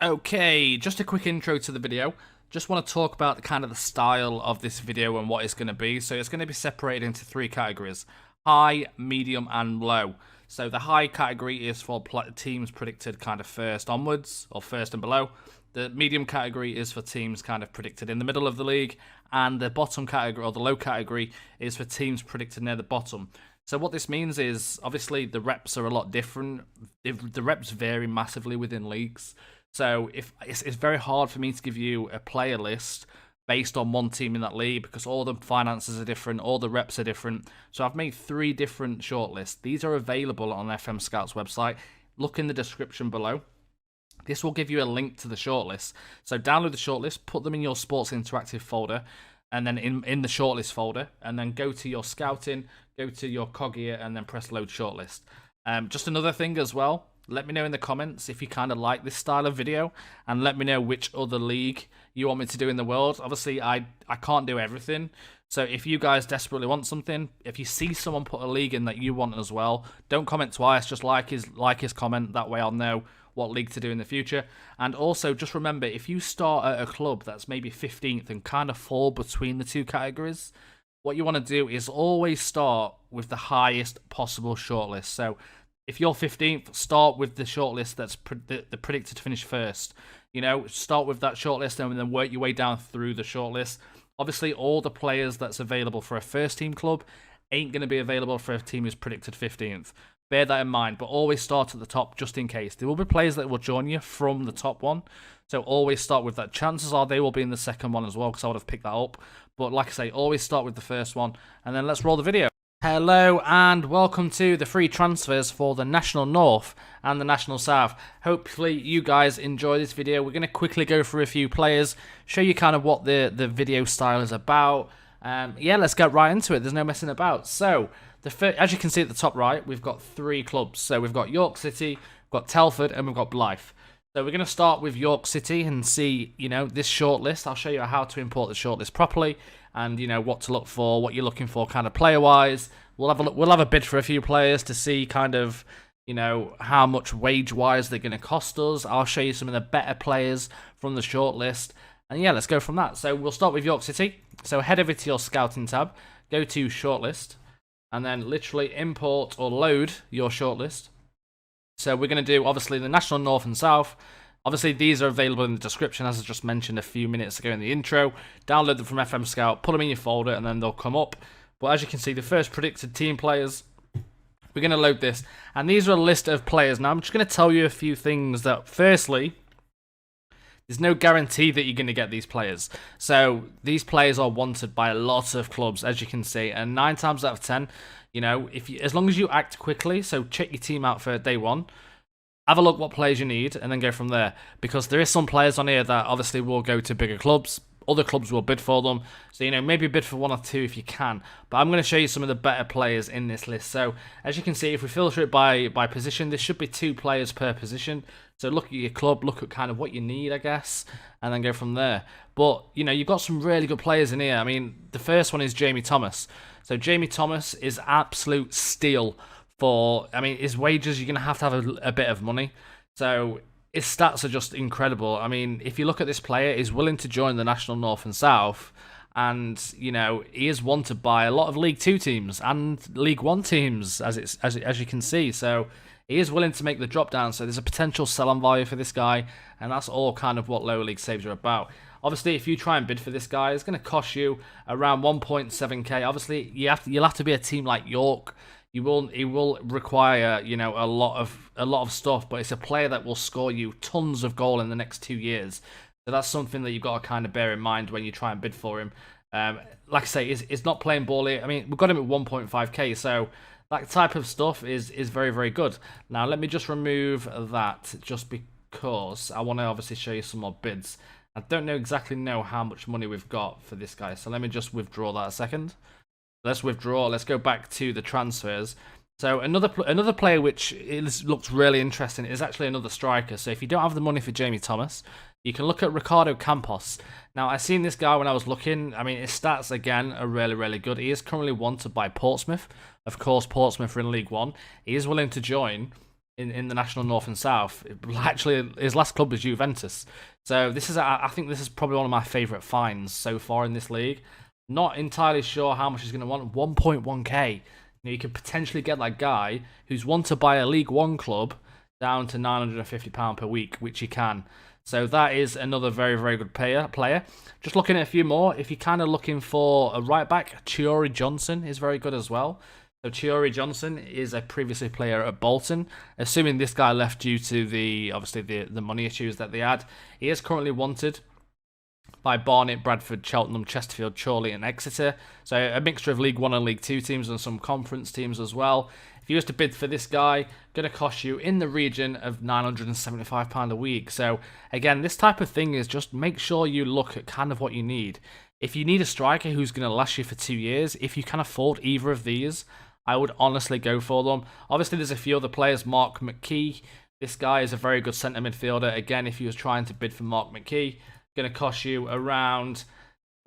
Okay, just a quick intro to the video. Just want to talk about the style of this video and what it's going to be. So it's going to be separated into three categories: high, medium, and low. So the high category is for teams predicted kind of first onwards, or first and below. The medium category is for teams kind of predicted in the middle of the league, and the bottom category, or the low category, is for teams predicted near the bottom. So what this means is, obviously, the reps are a lot different. The reps vary massively within leagues. So if it's very hard for me to give you a player list based on one team in that league, because all the finances are different, all the reps are different. So I've made three different shortlists. These are available on FM Scout's website. Look in the description below. This will give you a link to the shortlist. So download the shortlist, put them in your Sports Interactive folder, and then in the shortlist folder, and then go to your scouting, go to your cog here, and then press load shortlist. Just another thing as well, let me know in the comments if you kind of like this style of video, and let me know which other league you want me to do in the world. Obviously, I can't do everything, so if you guys desperately want something, if you see someone put a league in that you want as well, don't comment twice, just like his comment, that way I'll know what league to do in the future. And also, just remember, if you start at a club that's maybe 15th and kind of fall between the two categories, what you want to do is always start with the highest possible shortlist. So if you're 15th, start with the shortlist that's the predicted to finish first. You know, start with that shortlist and then work your way down through the shortlist. Obviously, all the players that's available for a first team club ain't going to be available for a team who's predicted 15th. Bear that in mind, but always start at the top just in case. There will be players that will join you from the top one, so always start with that. Chances are they will be in the second one as well, because I would have picked that up. But like I say, always start with the first one, and then let's roll the video. Hello and welcome to the free transfers for the National North and the National South. Hopefully you guys enjoy this video. We're going to quickly go through a few players, show you kind of what the video style is about. Yeah, let's get right into it. There's no messing about. So, as you can see at the top right, we've got three clubs. So we've got York City, we've got Telford, and we've got Blythe. So we're going to start with York City and see, this shortlist. I'll show you how to import the shortlist properly, and what to look for, what you're looking for, kind of player-wise. We'll have a bid for a few players to see kind of, how much wage-wise they're going to cost us. I'll show you some of the better players from the shortlist. And yeah, let's go from that. So we'll start with York City. So head over to your scouting tab, go to shortlist, and then literally import or load your shortlist. So we're going to do, obviously, the National North and South. Obviously, these are available in the description, as I just mentioned a few minutes ago in the intro. Download them from FM Scout, put them in your folder, and then they'll come up. But as you can see, the first predicted team players, we're going to load this. And these are a list of players. Now, I'm just going to tell you a few things that, firstly, there's no guarantee that you're going to get these players. So these players are wanted by a lot of clubs, as you can see. And 9 times out of 10, as long as you act quickly, so check your team out for day one, have a look what players you need, and then go from there. Because there is some players on here that obviously will go to bigger clubs. Other clubs will bid for them. So, maybe bid for 1 or 2 if you can. But I'm going to show you some of the better players in this list. So, as you can see, if we filter it by position, there should be 2 players per position. So, look at your club, look at kind of what you need, I guess, and then go from there. But, you've got some really good players in here. I mean, the first one is Jamie Thomas. So, Jamie Thomas is absolute steal for, his wages, you're going to have a bit of money. So, his stats are just incredible. I mean, if you look at this player, he's willing to join the National North and South, and he is wanted by a lot of League 2 teams and League 1 teams, as you can see. So he is willing to make the drop down. So there's a potential sell-on value for this guy, and that's all kind of what lower league saves are about. Obviously, if you try and bid for this guy, it's going to cost you around 1.7k. Obviously, you'll have to be a team like York. It will require, a lot of stuff, but it's a player that will score you tons of goal in the next 2 years. So that's something that you've got to kind of bear in mind when you try and bid for him. Like I say, it's not playing ball here. I mean, we've got him at 1.5k, so that type of stuff is very, very good. Now, let me just remove that just because I want to obviously show you some more bids. I don't exactly know how much money we've got for this guy, so let me just withdraw that a second. Let's withdraw. Let's go back to the transfers. So another player which looks really interesting is actually another striker. So if you don't have the money for Jamie Thomas, you can look at Ricardo Campos. Now, I seen this guy when I was looking. I mean, his stats, again, are really, really good. He is currently wanted by Portsmouth. Of course, Portsmouth are in League 1. He is willing to join. in the National North and South. Actually, his last club was Juventus. So this is, I think this is probably one of my favourite finds so far in this league. Not entirely sure how much he's going to want. 1.1k. You could potentially get that guy who's want to buy a League One club down to £950 per week, which you can. So that is another very, very good player. Just looking at a few more, if you're kind of looking for a right back, Chiara Johnson is very good as well. So Chiara Johnson is a previously player at Bolton. Assuming this guy left due to obviously the money issues that they had, he is currently wanted by Barnet, Bradford, Cheltenham, Chesterfield, Chorley and Exeter. So a mixture of League 1 and League 2 teams and some conference teams as well. If you was to bid for this guy, going to cost you in the region of £975 a week. So again, this type of thing is just make sure you look at kind of what you need. If you need a striker who's going to last you for 2 years, if you can afford either of these, I would honestly go for them. Obviously, there's a few other players. Mckee, this guy is a very good centre midfielder. Again, if you was trying to bid for Mckee, going to cost you around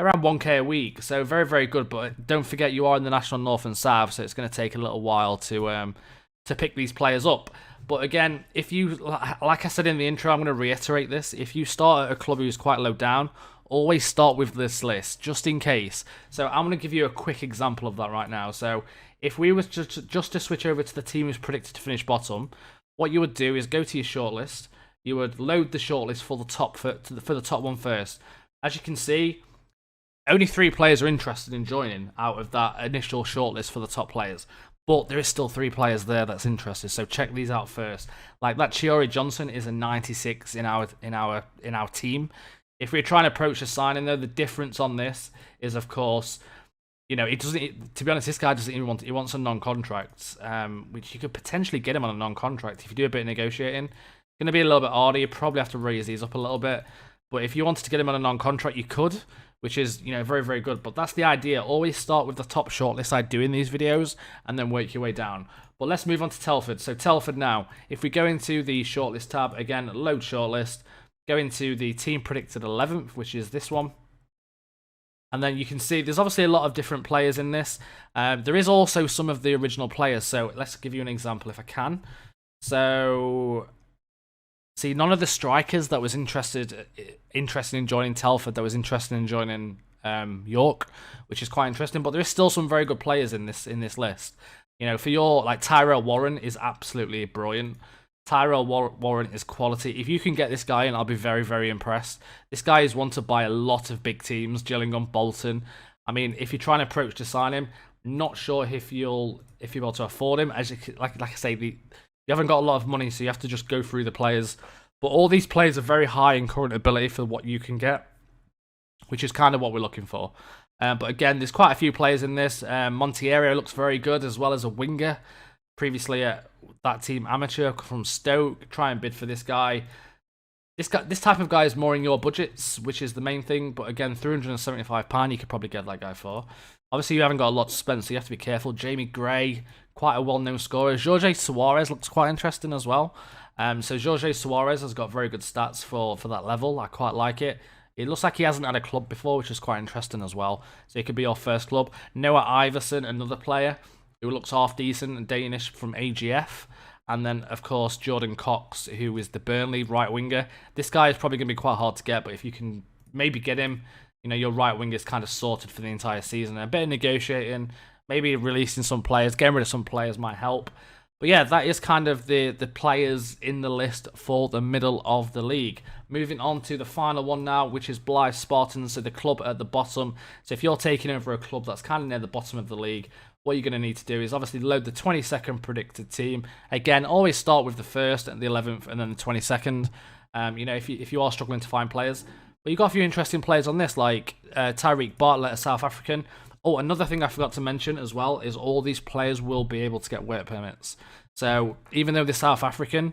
1k a week. So very, very good. But don't forget, you are in the National North and South, so it's going to take a little while to pick these players up. But again, if you, like I said in the intro, I'm going to reiterate this. If you start at a club who's quite low down, always start with this list, just in case. So I'm going to give you a quick example of that right now. So if we were just to switch over to the team who's predicted to finish bottom, what you would do is go to your shortlist. You would load the shortlist for the top one first. As you can see, only 3 players are interested in joining out of that initial shortlist for the top players. But there is still 3 players there that's interested, so check these out first. Like that Chiara Johnson is a 96 in our team. If we're trying to approach a signing, though, the difference on this is, of course, you know, to be honest, this guy doesn't even want. He wants a non-contract, which you could potentially get him on a non-contract if you do a bit of negotiating. It's going to be a little bit harder. You probably have to raise these up a little bit. But if you wanted to get him on a non-contract, you could, which is, you know, very, very good. But that's the idea. Always start with the top shortlist I do in these videos, and then work your way down. But let's move on to Telford. So Telford now, if we go into the shortlist tab again, load shortlist. Go into the team predicted 11th, which is this one. And then you can see there's obviously a lot of different players in this. There is also some of the original players. So let's give you an example if I can. So, see, none of the strikers that was interested in joining Telford, that was interested in joining York, which is quite interesting. But there is still some very good players in this list. You know, for your, like, Tyrell Warren is absolutely brilliant. Tyrell Warren is quality. If you can get this guy in, I'll be very, very impressed. This guy is wanted by a lot of big teams, Gillingham, Bolton. I mean, if you're trying to approach to sign him, not sure if you're able to afford him. As like I say, you haven't got a lot of money, so you have to just go through the players. But all these players are very high in current ability for what you can get, which is kind of what we're looking for. But again, there's quite a few players in this. Monteiro looks very good, as well as a winger. Previously at that team amateur from Stoke. Try and bid for this guy. This type of guy is more in your budgets, which is the main thing. But again, £375 you could probably get that guy for. Obviously, you haven't got a lot to spend, so you have to be careful. Jamie Gray, quite a well-known scorer. Georgie Suarez looks quite interesting as well. So Georgie Suarez has got very good stats for that level. I quite like it. It looks like he hasn't had a club before, which is quite interesting as well. So it could be your first club. Noah Iverson, another player who looks half decent and Danish from AGF. And then, of course, Jordan Cox, who is the Burnley right winger. This guy is probably going to be quite hard to get, but if you can maybe get him, you know, your right wing is kind of sorted for the entire season. A bit of negotiating, maybe releasing some players, getting rid of some players might help. But yeah, that is kind of the players in the list for the middle of the league. Moving on to the final one now, which is Blythe Spartans, so the club at the bottom. So if you're taking over a club that's kind of near the bottom of the league, what you're going to need to do is obviously load the 22nd predicted team. Again, always start with the 1st and the 11th and then the 22nd. You know, if you are struggling to find players. But you've got a few interesting players on this, like Tyreek Bartlett, a South African. Oh, another thing I forgot to mention as well is all these players will be able to get work permits. So even though they're South African,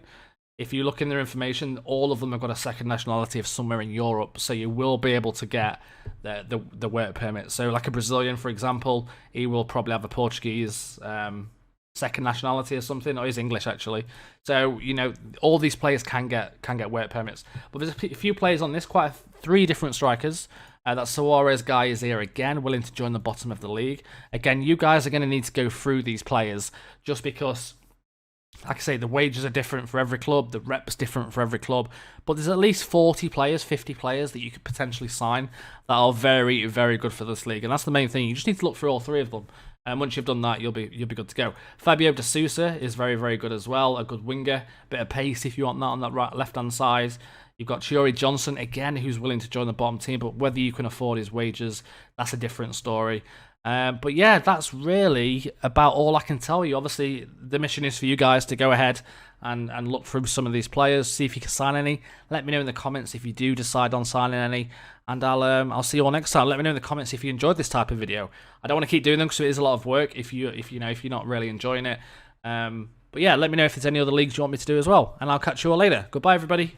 if you look in their information, all of them have got a second nationality of somewhere in Europe. So you will be able to get the work permit. So like a Brazilian, for example, he will probably have a Portuguese second nationality or something, or he's English actually. So, you know, all these players can get work permits. But there's a few players on this, quite 3 different strikers. That Suarez guy is here again, willing to join the bottom of the league. Again, you guys are going to need to go through these players just because Like I say, the wages are different for every club, the rep's different for every club, but there's at least 40 players, 50 players that you could potentially sign that are very, very good for this league, and that's the main thing. You just need to look through all three of them, and once you've done that, you'll be good to go. Fabio De Sousa is very, very good as well, a good winger, bit of pace if you want that on that right left-hand side. You've got Chiara Johnson, again, who's willing to join the bottom team, but whether you can afford his wages, that's a different story. But yeah, that's really about all I can tell you. Obviously, the mission is for you guys to go ahead and look through some of these players, see if you can sign any. Let me know in the comments if you do decide on signing any, and I'll see you all next time. Let me know in the comments if you enjoyed this type of video. I don't want to keep doing them because it is a lot of work if you're not really enjoying it. But yeah, let me know if there's any other leagues you want me to do as well, and I'll catch you all later. Goodbye, everybody.